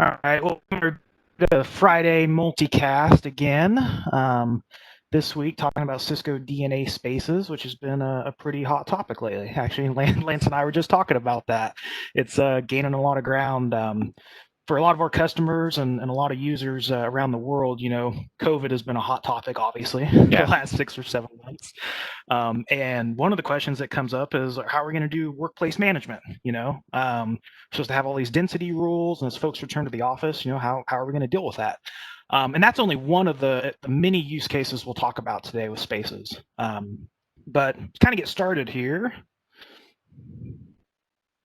All right. Well, we're the Friday Multicast again. This week, talking about Cisco DNA Spaces, which has been a pretty hot topic lately. Actually, Lance and I were just talking about that. It's gaining a lot of ground. For a lot of our customers and a lot of users around the world, COVID has been a hot topic, obviously, the last 6 or 7 months. And one of the questions that comes up is how are we going to do workplace management? We're supposed to have all these density rules, and as folks return to the office, how are we going to deal with that? And that's only one of the many use cases we'll talk about today with spaces. But to kind of get started here,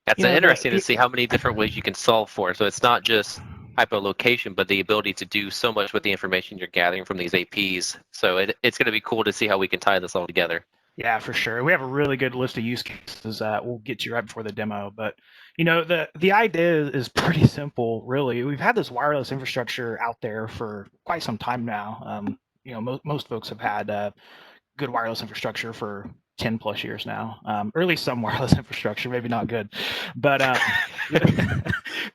That's interesting to see how many different ways you can solve for. So it's not just hyperlocation, but the ability to do so much with the information you're gathering from these APs. So it's going to be cool to see how we can tie this all together. Yeah, for sure. We have a really good list of use cases that we'll get to right before the demo. But the idea is pretty simple, really. We've had this wireless infrastructure out there for quite some time now. Most folks have had good wireless infrastructure for 10 plus years now, or at least some wireless infrastructure, maybe not good. But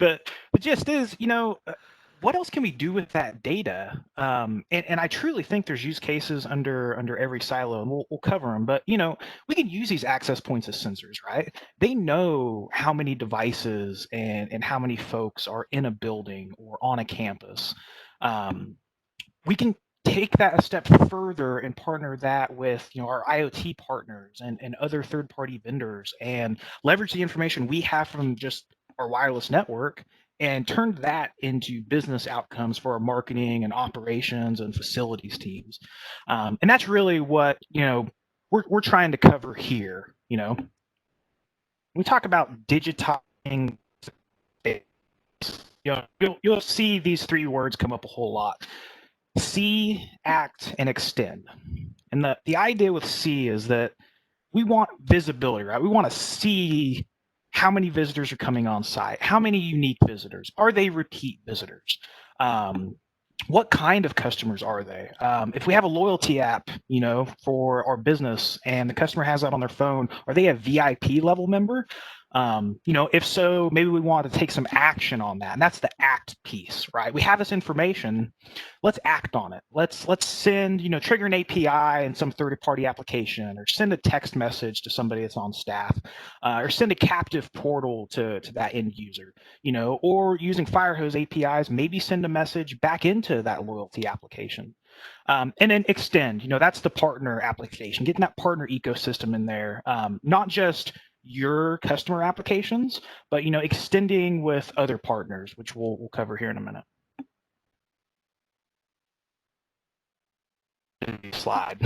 the gist is, what else can we do with that data? And I truly think there's use cases under every silo, and we'll cover them. But we can use these access points as sensors, right? They know how many devices and how many folks are in a building or on a campus. We can take that a step further and partner that with our IoT partners and other third-party vendors and leverage the information we have from just our wireless network and turn that into business outcomes for our marketing and operations and facilities teams. And that's really what we're trying to cover here. We talk about digitizing space. You'll see these three words come up a whole lot. See, act, and extend. And the idea with see is that we want visibility, right? We want to see how many visitors are coming on site, how many unique visitors, are they repeat visitors? What kind of customers are they? If we have a loyalty app, for our business and the customer has that on their phone, are they a VIP level member? If so, maybe we want to take some action on that. And that's the act piece, right? We have this information. Let's act on it. Let's send, trigger an API in some third-party application, or send a text message to somebody that's on staff, or send a captive portal to that end user, or using Firehose APIs, maybe send a message back into that loyalty application. And then extend, that's the partner application, getting that partner ecosystem in there, not just your customer applications, but extending with other partners, which we'll cover here in a minute. Slide,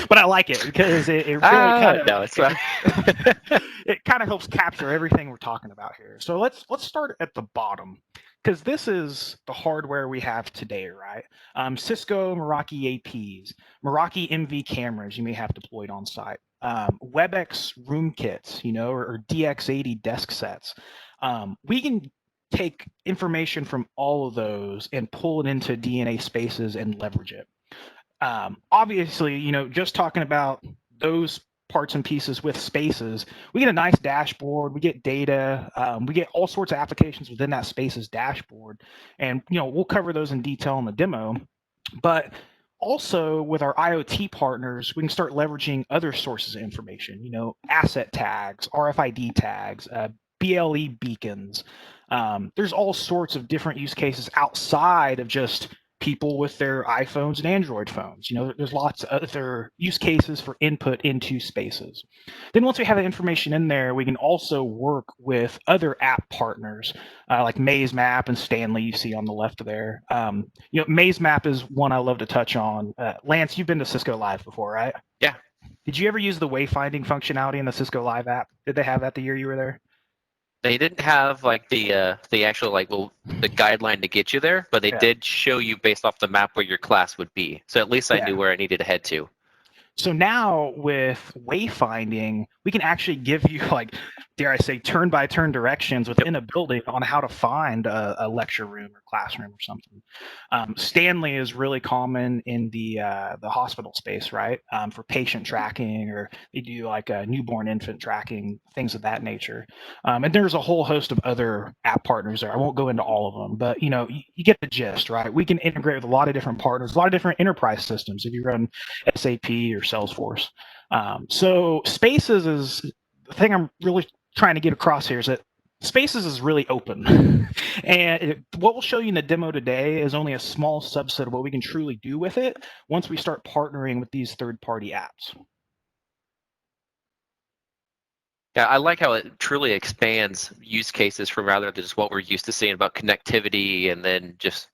but I like it because it really kind of helps capture everything we're talking about here. So let's start at the bottom, because this is the hardware we have today, right? Cisco Meraki APs, Meraki MV cameras you may have deployed on site, WebEx room kits, or DX80 desk sets. We can take information from all of those and pull it into DNA Spaces and leverage it. Obviously, just talking about those parts and pieces with Spaces, we get a nice dashboard, we get data, we get all sorts of applications within that Spaces dashboard. And, we'll cover those in detail in the demo. But also with our IoT partners, we can start leveraging other sources of information, asset tags, RFID tags, BLE beacons. There's all sorts of different use cases outside of just people with their iPhones and Android phones. There's lots of other use cases for input into Spaces. Then once we have the information in there, we can also work with other app partners like MazeMap and Stanley you see on the left there. MazeMap is one I love to touch on. Lance, you've been to Cisco Live before, right? Yeah. Did you ever use the wayfinding functionality in the Cisco Live app? Did they have that the year you were there? They didn't have the actual the guideline to get you there, but they did show you based off the map where your class would be. So at least I knew where I needed to head to. So now with wayfinding, we can actually give you dare I say, turn-by-turn directions within a building on how to find a lecture room or classroom or something. Stanley is really common in the hospital space, right? For patient tracking, or they do like newborn infant tracking, things of that nature. And there's a whole host of other app partners there. I won't go into all of them, but you get the gist, right? We can integrate with a lot of different partners, a lot of different enterprise systems if you run SAP or Salesforce. So Spaces is the thing I'm really trying to get across here is that Spaces is really open. And what we'll show you in the demo today is only a small subset of what we can truly do with it once we start partnering with these third-party apps. Yeah, I like how it truly expands use cases from rather than just what we're used to seeing about connectivity and then just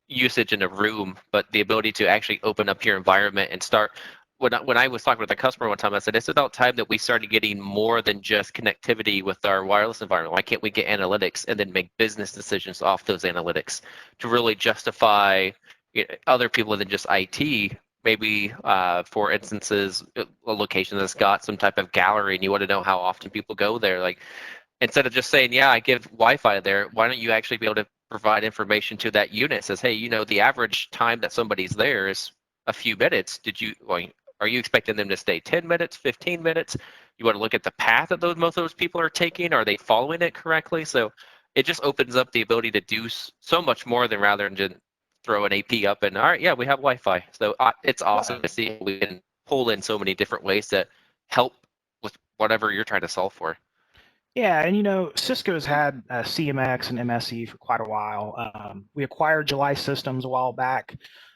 usage in a room, but the ability to actually open up your environment and start. When I was talking with a customer one time, I said, it's about time that we started getting more than just connectivity with our wireless environment. Why can't we get analytics and then make business decisions off those analytics to really justify other people than just IT? Maybe, for instances, a location that's got some type of gallery and you want to know how often people go there. Like, instead of just saying, yeah, I give Wi-Fi there, why don't you actually be able to provide information to that unit? It says, hey, the average time that somebody's there is a few minutes. Are you expecting them to stay 10 minutes, 15 minutes? You want to look at the path that most of those people are taking. Are they following it correctly? So it just opens up the ability to do so much more than rather than just throw an AP up and, all right, yeah, we have Wi-Fi. So it's awesome to see we can pull in so many different ways to help with whatever you're trying to solve for. Yeah, and Cisco's had CMX and MSE for quite a while. We acquired July Systems a while back,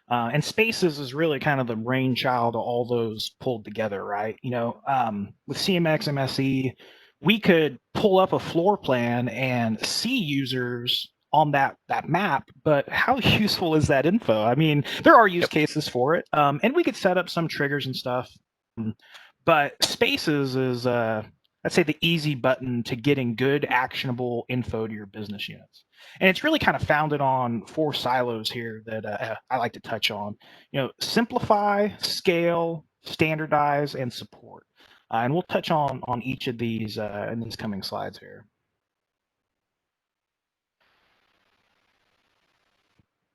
and Spaces is really kind of the brainchild of all those pulled together, right? With CMX, MSE, we could pull up a floor plan and see users on that map, but how useful is that info? I mean, there are use cases for it, and we could set up some triggers and stuff, but Spaces is let's say the easy button to getting good actionable info to your business units. And it's really kind of founded on 4 silos here that I like to touch on. Simplify, scale, standardize, and support. And we'll touch on each of these in these coming slides here.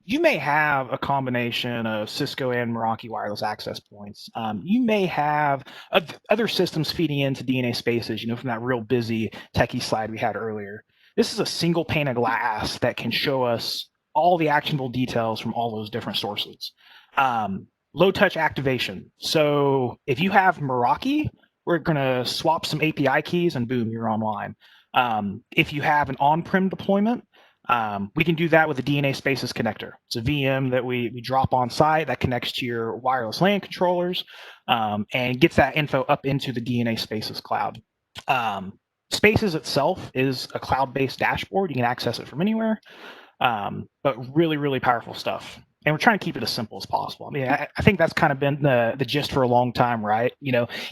You may have a combination of Cisco and Meraki wireless access points. You may have other systems feeding into DNA Spaces, from that real busy techie slide we had earlier. This is a single pane of glass that can show us all the actionable details from all those different sources. Low touch activation. So if you have Meraki, we're going to swap some API keys and boom, you're online. If you have an on-prem deployment, we can do that with the DNA Spaces connector. It's a VM that we drop on site that connects to your wireless LAN controllers and gets that info up into the DNA Spaces cloud. Spaces itself is a cloud-based dashboard. You can access it from anywhere, but really, really powerful stuff. And we're trying to keep it as simple as possible. I mean, I think that's kind of been the gist for a long time, right?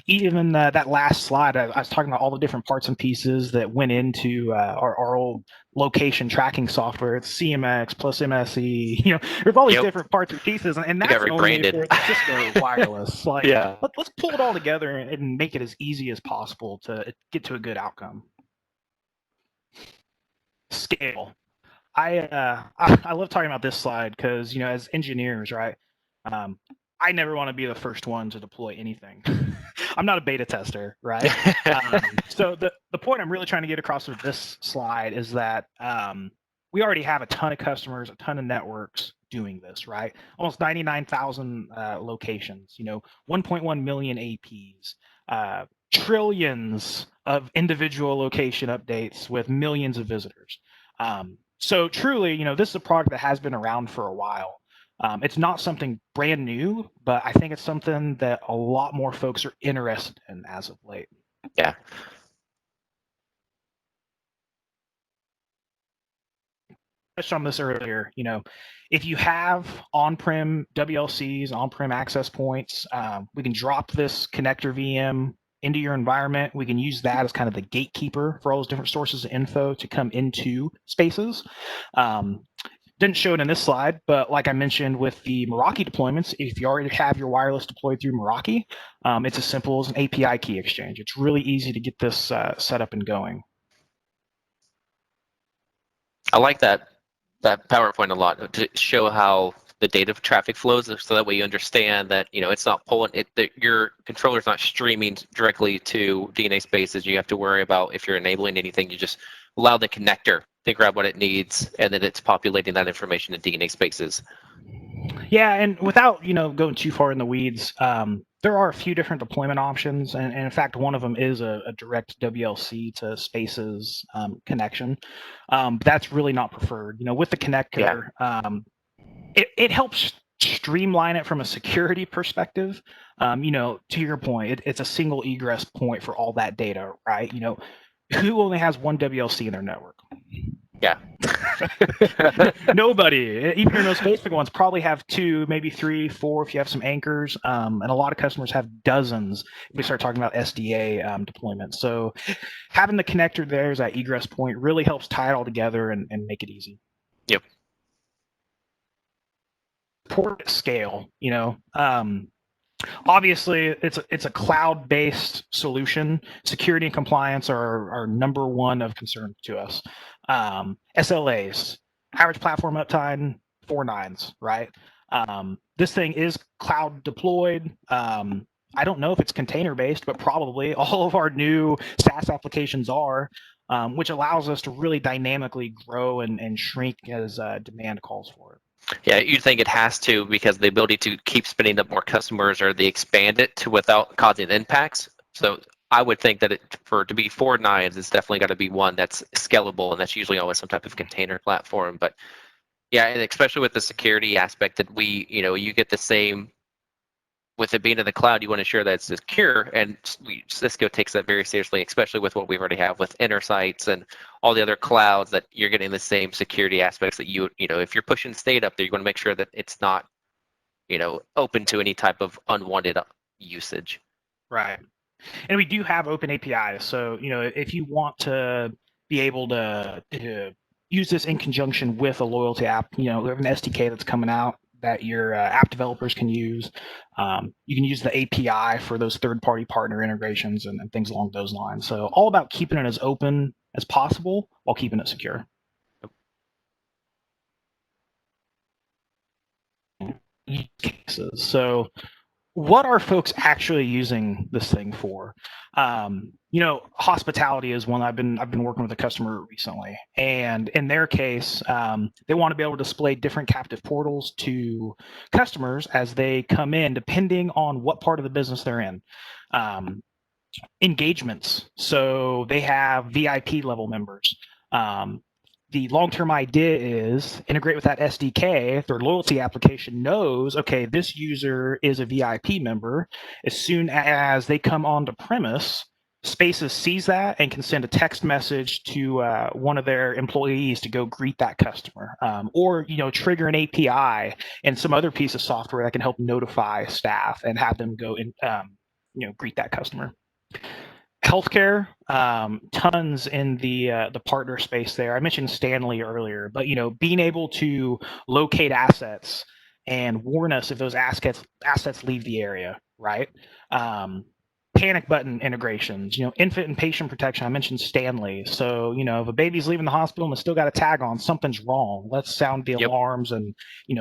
Even that last slide, I was talking about all the different parts and pieces that went into our old location tracking software. It's CMX plus MSE. There's all these different parts and pieces, and that's only for the Cisco wireless. Let's pull it all together and make it as easy as possible to get to a good outcome. Scale. I love talking about this slide because as engineers, right? I never want to be the first one to deploy anything. I'm not a beta tester, right? So the point I'm really trying to get across with this slide is that we already have a ton of customers, a ton of networks doing this, right? Almost 99,000 locations, 1.1 million APs, trillions of individual location updates with millions of visitors. So truly, this is a product that has been around for a while. It's not something brand new, but I think it's something that a lot more folks are interested in as of late. Yeah. Touched on this earlier. If you have on-prem WLCs, on-prem access points, we can drop this connector VM into your environment. We can use that as kind of the gatekeeper for all those different sources of info to come into Spaces. Didn't show it in this slide, but like I mentioned with the Meraki deployments, if you already have your wireless deployed through Meraki, it's as simple as an API key exchange. It's really easy to get this set up and going. I like that PowerPoint a lot to show how the data traffic flows, so that way you understand that it's not pulling it, that your controller's not streaming directly to DNA spaces. You have to worry about if you're enabling anything. You just allow the connector to grab what it needs, and then it's populating that information in DNA spaces. Yeah, and without going too far in the weeds, there are a few different deployment options, and in fact, one of them is a direct WLC to Spaces connection. But that's really not preferred. With the connector, it helps streamline it from a security perspective. To your point, it's a single egress point for all that data, right? Who only has one WLC in their network? Yeah. Nobody. Even your most basic ones probably have 2, maybe 3, 4 if you have some anchors. And a lot of customers have dozens if we start talking about SDA deployments. So having the connector there as that egress point really helps tie it all together and make it easy. Yep. Port scale, obviously it's a cloud-based solution. Security and compliance are number one of concern to us. SLAs, average platform uptime, 4 nines, right? This thing is cloud deployed. I don't know if it's container based, but probably all of our new SaaS applications are, which allows us to really dynamically grow and shrink as demand calls for it. Yeah, you think it has to, because the ability to keep spinning up more customers, or they expand it without causing impacts. So I would think that for it to be 4 nines, it's definitely got to be one that's scalable, and that's usually always some type of container platform. But yeah, and especially with the security aspect, that you get the same. With it being in the cloud, you want to ensure that it's secure, and Cisco takes that very seriously, especially with what we already have with InterSights and all the other clouds, that you're getting the same security aspects that if you're pushing state up there, you want to make sure that it's not, open to any type of unwanted usage. Right. And we do have open APIs. So, if you want to be able to use this in conjunction with a loyalty app, we have an SDK that's coming out that your app developers can use. You can use the API for those third-party partner integrations and things along those lines. So all about keeping it as open as possible while keeping it secure. Use cases. So what are folks actually using this thing for? Hospitality is one I've been working with a customer recently, and in their case, they want to be able to display different captive portals to customers as they come in, depending on what part of the business they're in. Engagements, so they have VIP level members. The long-term idea is integrate with that SDK. Their loyalty application knows, okay, this user is a VIP member. As soon as they come onto premise, Spaces sees that and can send a text message to one of their employees to go greet that customer, or trigger an API and some other piece of software that can help notify staff and have them go and greet that customer. Healthcare, tons in the partner space there. I mentioned Stanley earlier, but being able to locate assets and warn us if those assets leave the area, right? Panic button integrations, infant and patient protection. I mentioned Stanley. So, if a baby's leaving the hospital and it's still got a tag on, something's wrong. Let's sound the alarms and,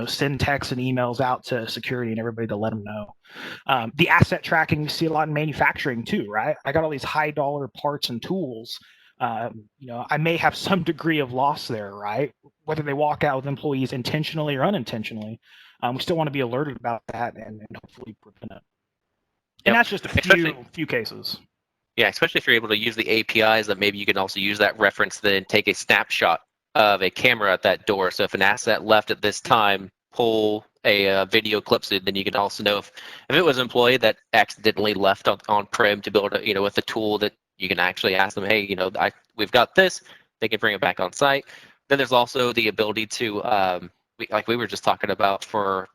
send texts and emails out to security and everybody to let them know. The asset tracking, we see a lot in manufacturing too, right? I got all these high dollar parts and tools. I may have some degree of loss there, right? Whether they walk out with employees intentionally or unintentionally, we still want to be alerted about that and hopefully prevent it. And that's just a few cases. Yeah, especially if you're able to use the APIs, that maybe you can also use that reference, then take a snapshot of a camera at that door. So if an asset left at this time, pull a video clip, so then you can also know if it was an employee that accidentally left on-prem, to be able to, with a tool that you can actually ask them, hey, we've got this, they can bring it back on site. Then there's also the ability to, like we were just talking about, for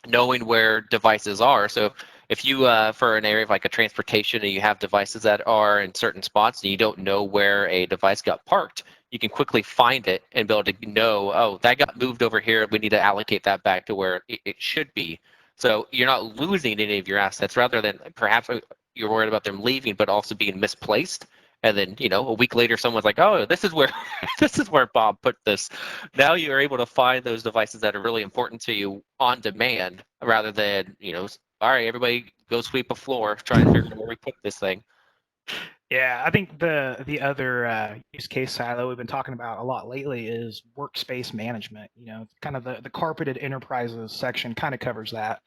knowing where devices are. So if you, for an area of like a transportation, and you have devices that are in certain spots and you don't know where a device got parked, you can quickly find it and be able to know, oh, that got moved over here. We need to allocate that back to where it should be. So you're not losing any of your assets, rather than perhaps you're worried about them leaving, but also being misplaced. And then, a week later, someone's like, "Oh, this is where this is where Bob put this." Now you're able to find those devices that are really important to you on demand, rather than, all right, everybody go sweep a floor, try and figure out where we put this thing. Yeah, I think the other use case silo we've been talking about a lot lately is workspace management. Kind of the carpeted enterprises section kind of covers that.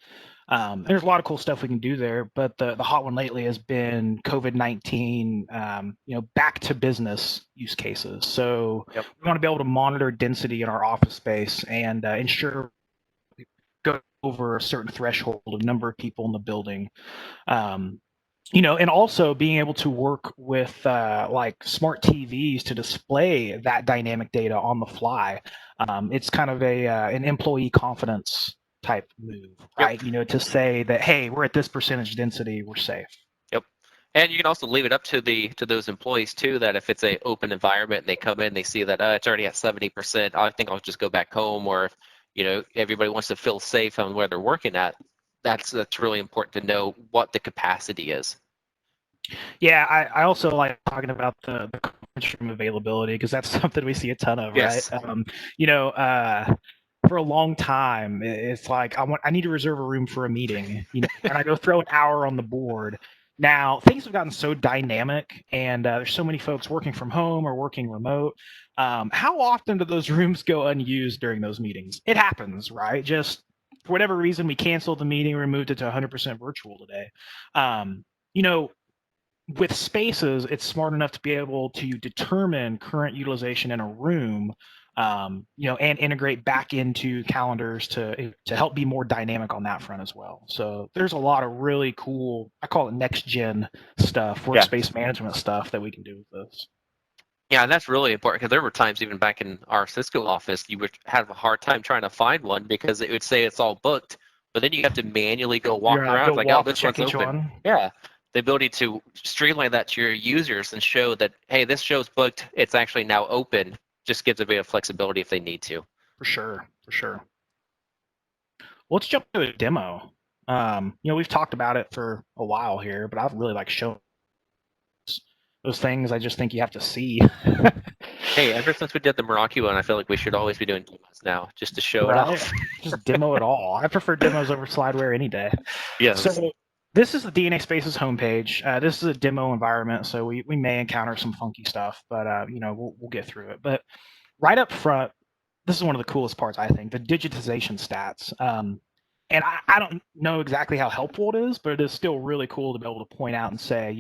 There's a lot of cool stuff we can do there, but the hot one lately has been COVID-19, back to business use cases. So Yep. we want to be able to monitor density in our office space and ensure we go over a certain threshold of number of people in the building. Um, and also being able to work with like smart TVs to display that dynamic data on the fly. It's kind of an employee confidence type move, Yep. right? To say that, hey, we're at this percentage density, we're safe. Yep. And you can also leave it up to those employees too, that if it's a open environment and they come in, they see that it's already at 70%, I think I'll just go back home. Or if, everybody wants to feel safe on where they're working at, that's really important to know what the capacity is. Yeah, I also like talking about the conference room availability because that's something we see a ton of, right? Yes. For a long time, it's like I need to reserve a room for a meeting, and I go throw an hour on the board. Now things have gotten so dynamic, and there's so many folks working from home or working remote. How often do those rooms go unused during those meetings? It happens, right? Just for whatever reason, we canceled the meeting, we moved it to 100% virtual today. Um, you know, with spaces, it's smart enough to be able to determine current utilization in a room, and integrate back into calendars to help be more dynamic on that front as well. So there's a lot of really cool, I call it next gen stuff, workspace management stuff that we can do with this. Yeah, and that's really important because there were times even back in our Cisco office, you would have a hard time trying to find one because it would say it's all booked, but then you have to manually go walk around. Go It's like, oh, walk, this check one's each open. one. Yeah, the ability to streamline that to your users and show that, hey, this show's booked, it's actually now open, just gives a bit of flexibility if they need to. For sure, for sure. Well, let's jump to a demo. We've talked about it for a while here, but I've really like shown those things I just think you have to see. Hey, ever since we did the Meraki one, I feel like we should always be doing demos now, just to show it Right? off. Just demo it all. I prefer demos over slideware any day. Yes. So this is the DNA Spaces homepage. This is a demo environment, so we may encounter some funky stuff, but we'll get through it. But right up front, this is one of the coolest parts, I think, the digitization stats. And I don't know exactly how helpful it is, but it is still really cool to be able to point out and say,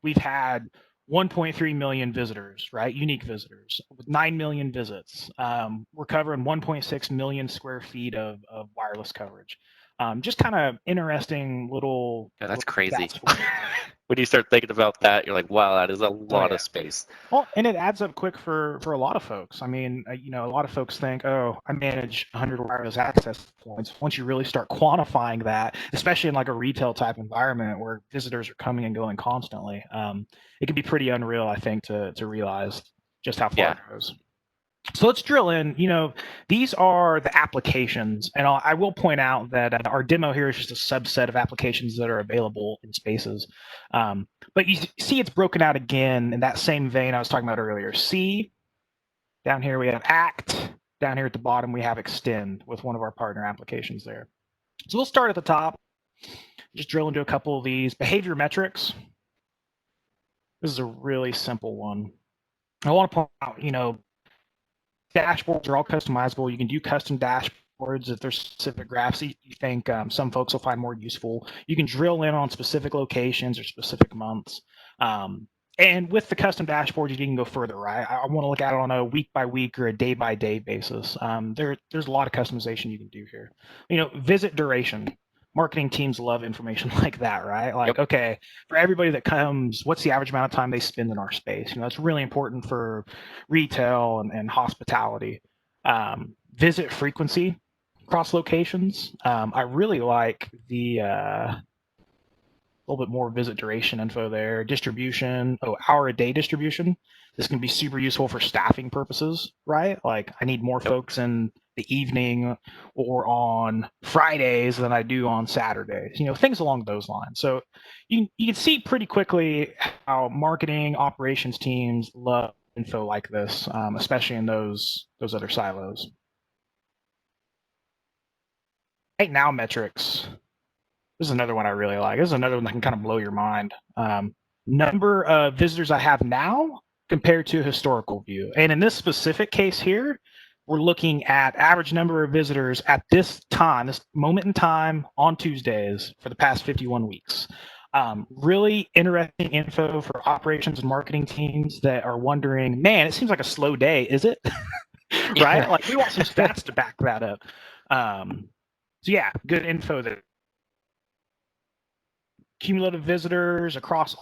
we've had 1.3 million visitors, right? Unique visitors with 9 million visits. We're covering 1.6 million square feet of wireless coverage. Just kind of interesting little. Yeah, that's little crazy. stats. When you start thinking about that, you're like, wow, that is a lot of space. Well, and it adds up quick for a lot of folks. I mean, a lot of folks think, oh, I manage 100 wireless access points. Once you really start quantifying that, especially in like a retail type environment where visitors are coming and going constantly, it can be pretty unreal, I think, to realize just how far it goes. So let's drill in. These are the applications, and I will point out that our demo here is just a subset of applications that are available in Spaces. But you see it's broken out again in that same vein I was talking about earlier. See, down here we have Act. Down here at the bottom we have Extend with one of our partner applications there. So we'll start at the top. Just drill into a couple of these. Behavior metrics. This is a really simple one. I want to point out, dashboards are all customizable. You can do custom dashboards if there's specific graphs that you think some folks will find more useful. You can drill in on specific locations or specific months. And with the custom dashboards, you can go further, right? I want to look at it on a week by week or a day by day basis. There's a lot of customization you can do here. Visit duration. Marketing teams love information like that, right? Like, okay, for everybody that comes, what's the average amount of time they spend in our space? That's really important for retail and hospitality. Visit frequency across locations. I really like the little bit more visit duration info there. Distribution, hour a day distribution. This can be super useful for staffing purposes, right? Like I need more folks in the evening or on Fridays than I do on Saturdays. Things along those lines. So you can see pretty quickly how marketing operations teams love info like this, especially in those other silos. Right now metrics. This is another one I really like. This is another one that can kind of blow your mind. Number of visitors I have now compared to a historical view. And in this specific case here, we're looking at average number of visitors at this time, this moment in time on Tuesdays for the past 51 weeks. Really interesting info for operations and marketing teams that are wondering, man, it seems like a slow day, is it? Right? Like we want some stats to back that up. So yeah, good info there. Cumulative visitors across.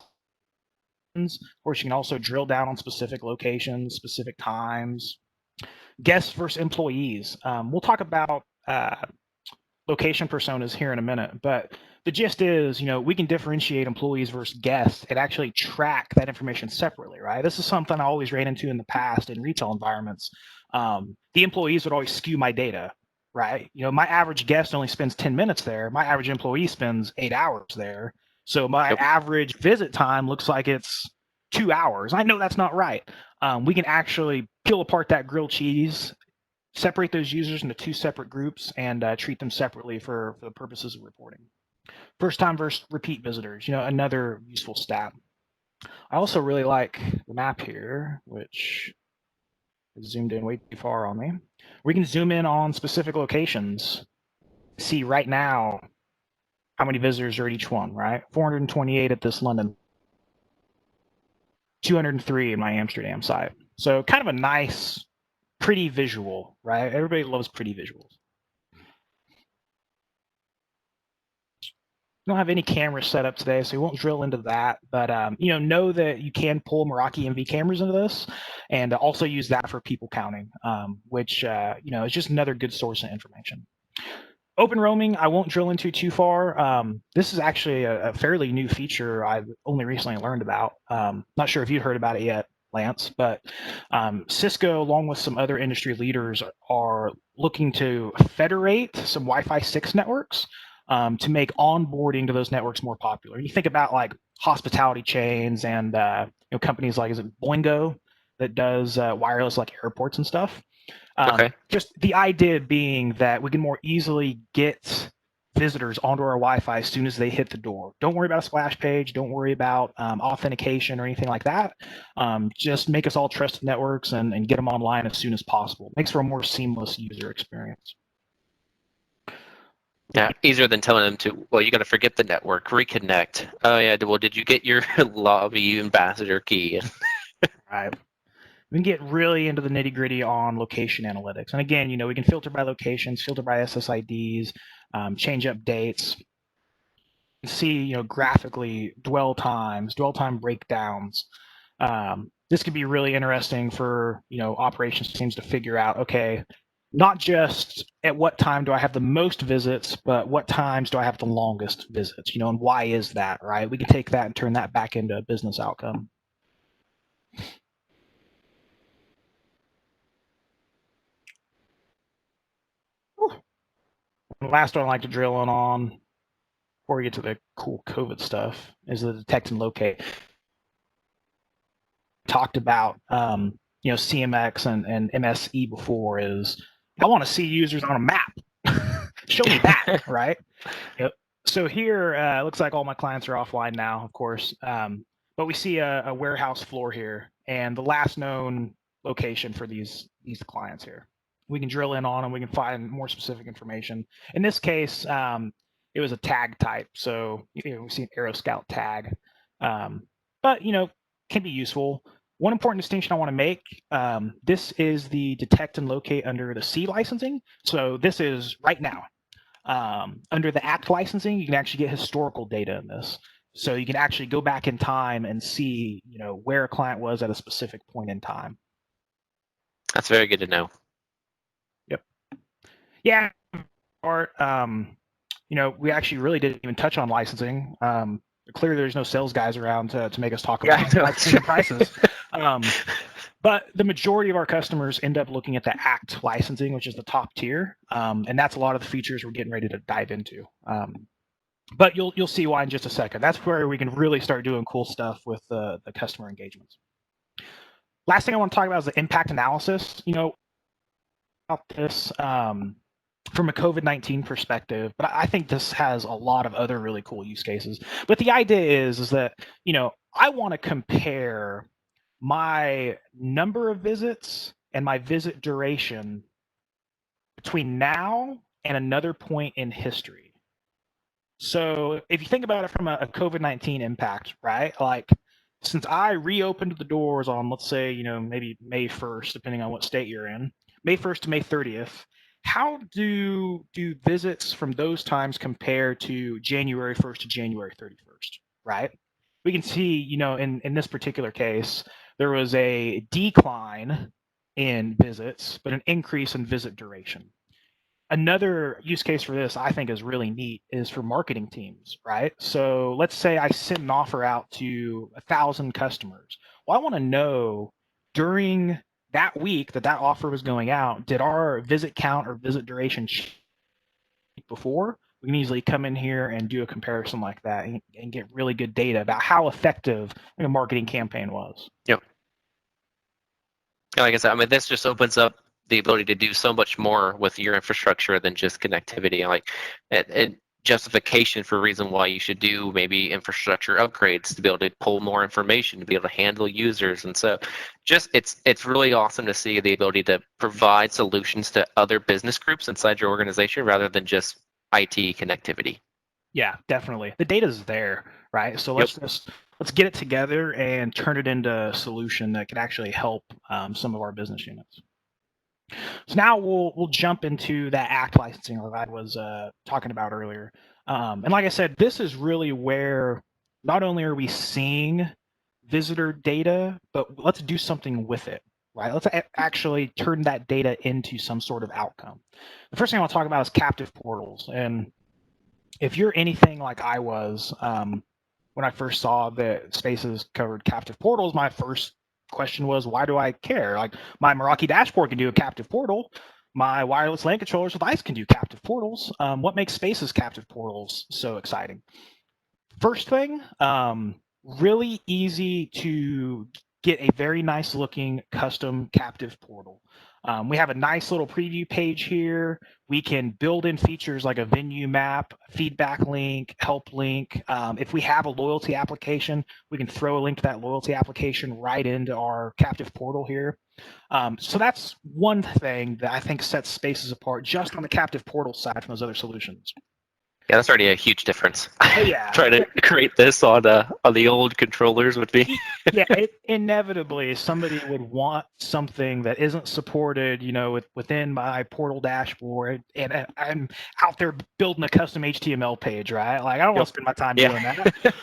Of course, you can also drill down on specific locations, specific times. Guests versus employees. We'll talk about location personas here in a minute, but the gist is, we can differentiate employees versus guests and actually track that information separately, right? This is something I always ran into in the past in retail environments. The employees would always skew my data, right? My average guest only spends 10 minutes there. My average employee spends 8 hours there. So my average visit time looks like it's 2 hours. I know that's not right. We can actually peel apart that grilled cheese, separate those users into 2 separate groups, and treat them separately for the purposes of reporting. First time versus repeat visitors, another useful stat. I also really like the map here, which is zoomed in way too far on me. We can zoom in on specific locations, see right now how many visitors are at each one, right? 428 at this London, 203 in my Amsterdam site. So kind of a nice, pretty visual, right? Everybody loves pretty visuals. We don't have any cameras set up today, so we won't drill into that. But know that you can pull Meraki MV cameras into this, and also use that for people counting, which is just another good source of information. Open roaming, I won't drill into too far. This is actually a fairly new feature I've only recently learned about. Not sure if you'd heard about it yet, Lance, but Cisco, along with some other industry leaders, are looking to federate some Wi-Fi 6 networks to make onboarding to those networks more popular. You think about like hospitality chains and companies like, is it Boingo that does wireless like airports and stuff? Okay. Just the idea being that we can more easily get visitors onto our Wi-Fi as soon as they hit the door. Don't worry about a splash page. Don't worry about authentication or anything like that. Just make us all trusted networks and get them online as soon as possible. Makes for a more seamless user experience. Yeah, easier than telling them to, well, you got to forget the network, reconnect. Oh, yeah, well, did you get your lobby ambassador key? Right. We can get really into the nitty gritty on location analytics. And again, we can filter by locations, filter by SSIDs, change up dates, see, graphically dwell time breakdowns. This could be really interesting for, operations teams to figure out, okay, not just at what time do I have the most visits, but what times do I have the longest visits, and why is that, right? We can take that and turn that back into a business outcome. The last one I like to drill in on before we get to the cool COVID stuff is the detect and locate. Talked about CMX and MSE before is I want to see users on a map. Show me that, right? Yep. So here it looks like all my clients are offline now, of course, but we see a warehouse floor here and the last known location for these clients here. We can drill in on them. We can find more specific information. In this case, it was a tag type, so we see an Aero Scout tag, but can be useful. One important distinction I want to make, this is the detect and locate under the C licensing. So this is right now. Under the Act licensing, you can actually get historical data in this. So you can actually go back in time and see, where a client was at a specific point in time. That's very good to know. Yep. Yeah. Or, we actually really didn't even touch on licensing. Clearly, there's no sales guys around to make us talk about licensing prices. But the majority of our customers end up looking at the ACT licensing, which is the top tier, and that's a lot of the features we're getting ready to dive into. But you'll see why in just a second. That's where we can really start doing cool stuff with the customer engagements. Last thing I want to talk about is the impact analysis. About this from a COVID-19 perspective, but I think this has a lot of other really cool use cases. But the idea is that I want to compare my number of visits and my visit duration between now and another point in history. So if you think about it from a COVID-19 impact, right? Like since I reopened the doors on, let's say, maybe May 1st, depending on what state you're in, May 1st to May 30th, how do visits from those times compare to January 1st to January 31st, right? We can see, in this particular case, there was a decline in visits, but an increase in visit duration. Another use case for this I think is really neat is for marketing teams, right? So let's say I sent an offer out to 1,000 customers. Well, I want to know during that week that offer was going out, did our visit count or visit duration change before? We can easily come in here and do a comparison like that and get really good data about how effective a marketing campaign was. Yep. Like I said, I mean, this just opens up the ability to do so much more with your infrastructure than just connectivity. Like, it justification for reason why you should do maybe infrastructure upgrades to be able to pull more information, to be able to handle users. And so just it's really awesome to see the ability to provide solutions to other business groups inside your organization rather than just IT connectivity. Yeah, definitely. The data's there, right? So let's get it together and turn it into a solution that can actually help some of our business units. So now we'll jump into that ACT licensing that I was talking about earlier. And like I said, this is really where not only are we seeing visitor data, but let's do something with it, right? Let's actually turn that data into some sort of outcome. The first thing I want to talk about is captive portals. And if you're anything like I was when I first saw that Spaces covered captive portals, my first question was, why do I care? Like my Meraki dashboard can do a captive portal. My wireless LAN controllers with ICE can do captive portals. What makes Spaces captive portals so exciting? First thing, really easy to get a very nice looking custom captive portal. We have a nice little preview page here. We can build in features like a venue map, feedback link, help link. If we have a loyalty application, we can throw a link to that loyalty application right into our captive portal here. So that's one thing that I think sets Spaces apart just on the captive portal side from those other solutions. Yeah, that's already a huge difference. Oh, yeah. Trying to create this on the old controllers would be. Yeah, inevitably somebody would want something that isn't supported, within my portal dashboard, and I'm out there building a custom HTML page, right? Like I don't want to spend my time doing that.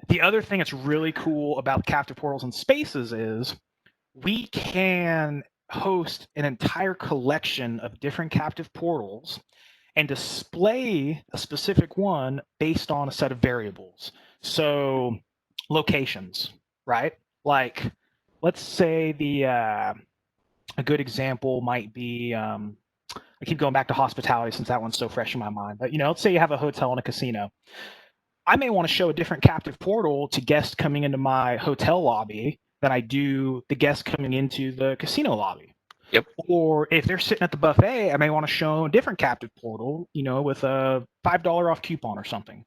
The other thing that's really cool about captive portals and Spaces is we can host an entire collection of different captive portals and display a specific one based on a set of variables. So locations, right? Like, let's say a good example might be, I keep going back to hospitality since that one's so fresh in my mind, but let's say you have a hotel and a casino. I may want to show a different captive portal to guests coming into my hotel lobby than I do the guests coming into the casino lobby. Yep. Or if they're sitting at the buffet, I may want to show a different captive portal, with a $5 off coupon or something.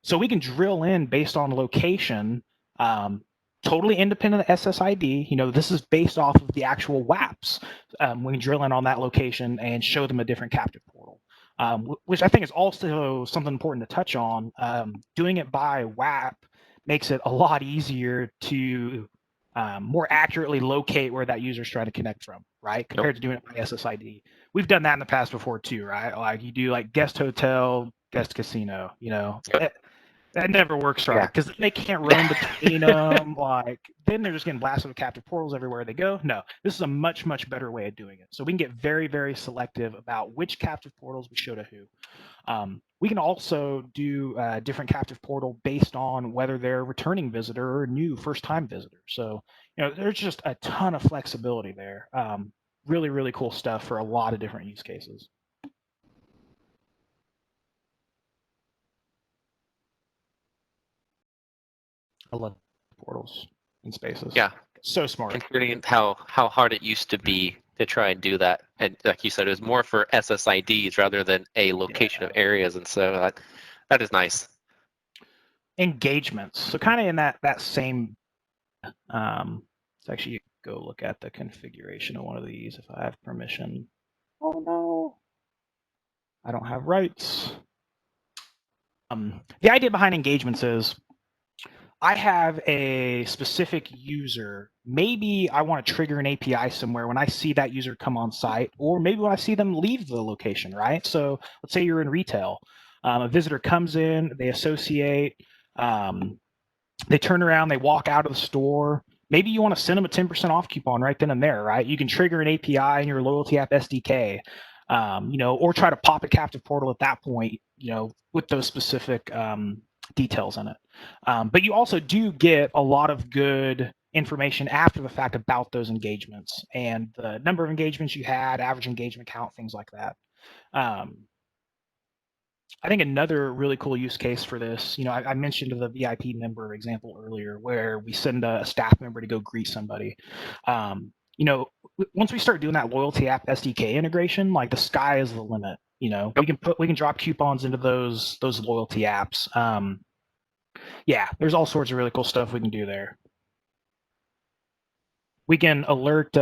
So we can drill in based on location, totally independent of SSID. This is based off of the actual WAPs. We can drill in on that location and show them a different captive portal, which I think is also something important to touch on. Doing it by WAP makes it a lot easier to more accurately locate where that user's trying to connect from, right? Compared to doing it by SSID. We've done that in the past before too, right? Like you do like guest hotel, guest casino, That never works right because they can't roam between them. Like then they're just getting blasted with captive portals everywhere they go. No, this is a much better way of doing it. So we can get very selective about which captive portals we show to who. We can also do a different captive portal based on whether they're a returning visitor or a new first-time visitor. So there's just a ton of flexibility there. Really cool stuff for a lot of different use cases. I love portals in spaces. Yeah, so smart. Considering how hard it used to be to try and do that, and like you said, it was more for SSIDs rather than a location of areas, and so that is nice. Engagements. So kind of in that same. Let's actually go look at the configuration of one of these if I have permission. Oh no, I don't have rights. The idea behind engagements is I have a specific user. Maybe I want to trigger an API somewhere when I see that user come on site, or maybe when I see them leave the location, right? So let's say you're in retail. A visitor comes in, they associate, they turn around, they walk out of the store. Maybe you want to send them a 10% off coupon right then and there, right? You can trigger an API in your loyalty app SDK, or try to pop a captive portal at that point, with those specific details in it. But you also do get a lot of good information after the fact about those engagements and the number of engagements you had, average engagement count, things like that. I think another really cool use case for this, I mentioned the VIP member example earlier where we send a staff member to go greet somebody. Once we start doing that loyalty app SDK integration, like the sky is the limit. We can drop coupons into those loyalty apps. There's all sorts of really cool stuff we can do there. We can alert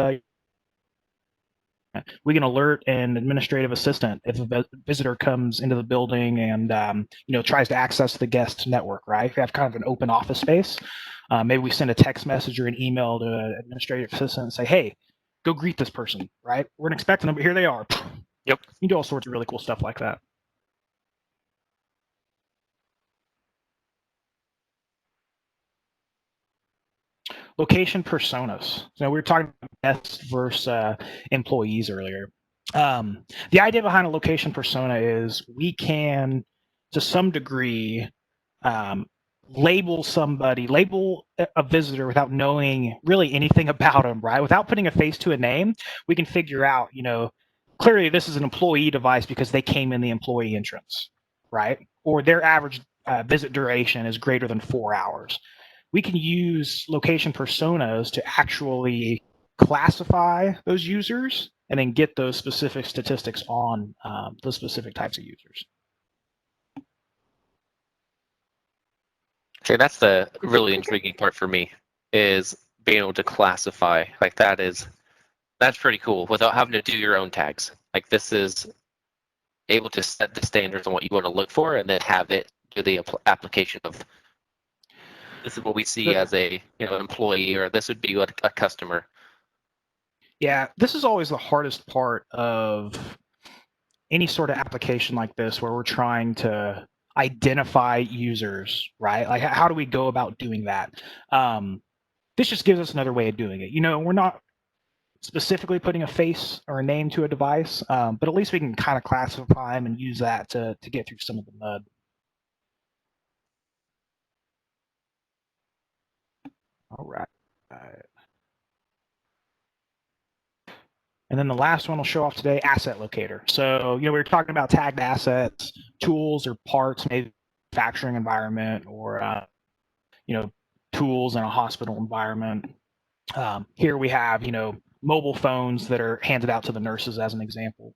an administrative assistant if a visitor comes into the building and tries to access the guest network, right? If we have kind of an open office space, maybe we send a text message or an email to an administrative assistant and say, hey, go greet this person, right? We're not expecting them, but here they are. Yep. You can do all sorts of really cool stuff like that. Location personas. So we were talking about guests versus employees earlier. The idea behind a location persona is we can, to some degree, label a visitor without knowing really anything about them, right? Without putting a face to a name, we can figure out, clearly this is an employee device because they came in the employee entrance, right? Or their average visit duration is greater than 4 hours. We can use location personas to actually classify those users and then get those specific statistics on those specific types of users. Okay, that's the really intriguing part for me, is being able to classify. Like that's pretty cool without having to do your own tags. Like this is able to set the standards on what you want to look for and then have it do the application of this is what we see as a employee, or this would be a customer. Yeah, this is always the hardest part of any sort of application like this where we're trying to identify users, right? Like how do we go about doing that? This just gives us another way of doing it. We're not specifically putting a face or a name to a device, but at least we can kind of classify them and use that to get through some of the mud. All right. And then the last one I'll show off today, asset locator. So, we were talking about tagged assets, tools or parts, maybe manufacturing environment, or, tools in a hospital environment. Here we have, mobile phones that are handed out to the nurses as an example.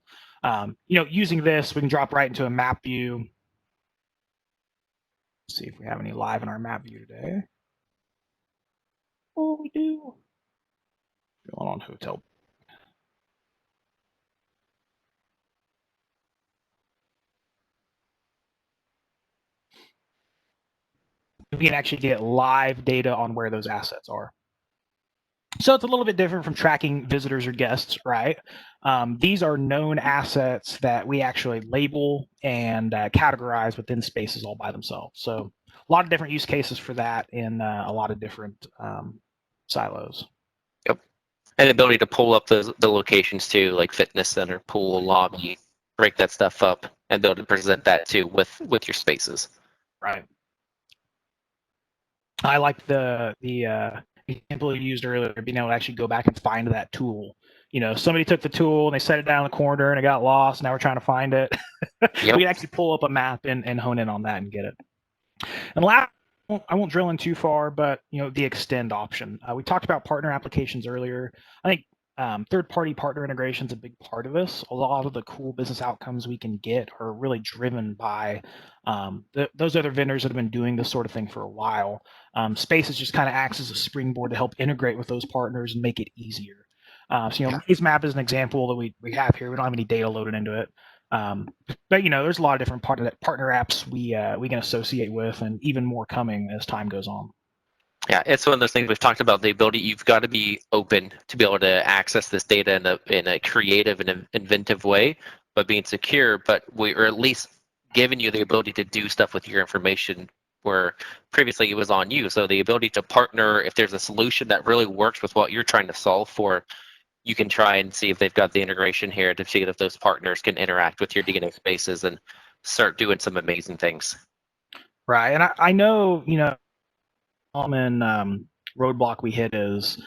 Using this, we can drop right into a map view. Let's see if we have any live in our map view today. Oh, we do. Going on hotel. We can actually get live data on where those assets are. So it's a little bit different from tracking visitors or guests, right? These are known assets that we actually label and categorize within spaces all by themselves. So lot of different use cases for that in a lot of different silos. Yep. And the ability to pull up the locations too, like fitness center, pool, lobby, break that stuff up, and be able to present that too with your spaces. Right. I like the example you used earlier, being able to actually go back and find that tool. Somebody took the tool and they set it down in the corner and it got lost. Now we're trying to find it. Yep. We can actually pull up a map and hone in on that and get it. And last, I won't drill in too far, but the extend option. We talked about partner applications earlier. I think third-party partner integration is a big part of this. A lot of the cool business outcomes we can get are really driven by those other vendors that have been doing this sort of thing for a while. Spaces just kind of acts as a springboard to help integrate with those partners and make it easier. Maze Map is an example that we have here. We don't have any data loaded into it. But there's a lot of different partner apps we can associate with, and even more coming as time goes on. Yeah, it's one of those things we've talked about. The ability, you've got to be open to be able to access this data in a creative and inventive way, but being secure. But we're at least giving you the ability to do stuff with your information where previously it was on you. So the ability to partner, if there's a solution that really works with what you're trying to solve for, you can try and see if they've got the integration here to see if those partners can interact with your DNA spaces and start doing some amazing things. Right, and I know common roadblock we hit is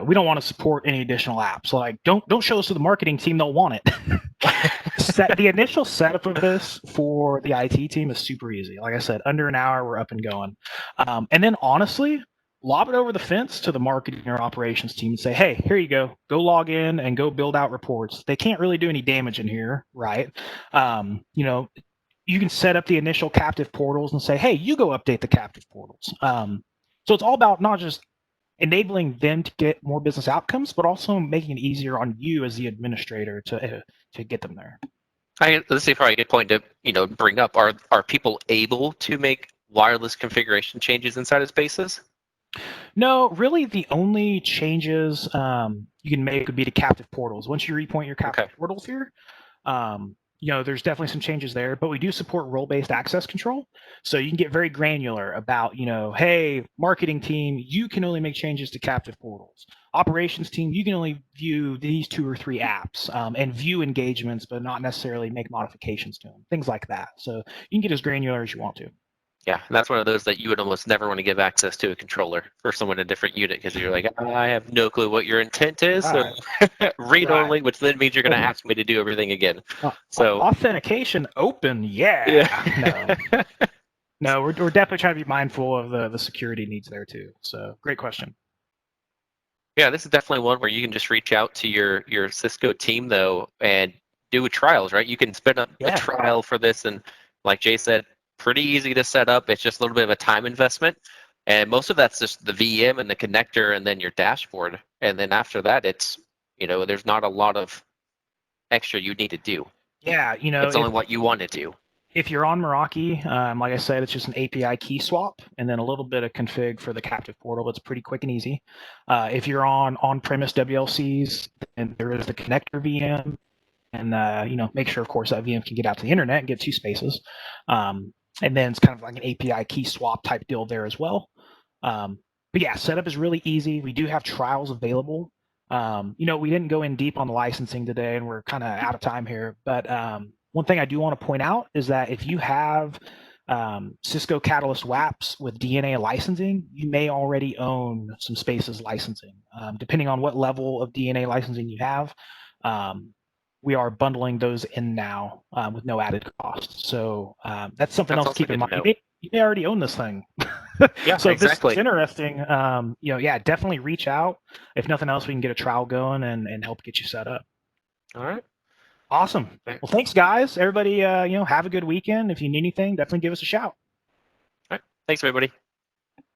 we don't want to support any additional apps. Like don't show us to the marketing team; they'll want it. The initial setup of this for the IT team is super easy. Like I said, under an hour, we're up and going. And then honestly, lob it over the fence to the marketing or operations team and say, hey, here you go. Go log in and go build out reports. They can't really do any damage in here, right? You can set up the initial captive portals and say, hey, you go update the captive portals. So it's all about not just enabling them to get more business outcomes, but also making it easier on you as the administrator to get them there. Let's see, probably a good point to bring up. Are people able to make wireless configuration changes inside of spaces? No, really, the only changes you can make would be to captive portals. Once you repoint your captive portals here, there's definitely some changes there, but we do support role-based access control. So you can get very granular about, hey, marketing team, you can only make changes to captive portals. Operations team, you can only view these 2 or 3 apps and view engagements, but not necessarily make modifications to them, things like that. So you can get as granular as you want to. Yeah, and that's one of those that you would almost never want to give access to a controller for someone in a different unit because you're like, I have no clue what your intent is. So read only, which then means you're going to ask me to do everything again. So authentication open, yeah. No, we're definitely trying to be mindful of the security needs there too. So great question. Yeah, this is definitely one where you can just reach out to your Cisco team though and do trials, right? You can spin up a trial for this, and like Jay said, pretty easy to set up. It's just a little bit of a time investment, and most of that's just the VM and the connector, and then your dashboard. And then after that, it's there's not a lot of extra you need to do. Yeah, it's only what you want to do. If you're on Meraki, like I said, it's just an API key swap and then a little bit of config for the captive portal. It's pretty quick and easy. If you're on-premise WLCs, then there is the connector VM, and make sure, of course, that VM can get out to the internet and get 2 spaces. And then it's kind of like an API key swap type deal there as well. But yeah, setup is really easy. We do have trials available. We didn't go in deep on the licensing today, and we're kind of out of time here. But one thing I do want to point out is that if you have Cisco Catalyst WAPs with DNA licensing, you may already own some Spaces licensing. Depending on what level of DNA licensing you have, we are bundling those in now with no added cost. So that's something else to keep in mind. You may already own this thing. Yeah, so exactly. If this is interesting, definitely reach out. If nothing else, we can get a trial going and help get you set up. All right. Awesome. Well, thanks, guys. Everybody, have a good weekend. If you need anything, definitely give us a shout. All right. Thanks, everybody.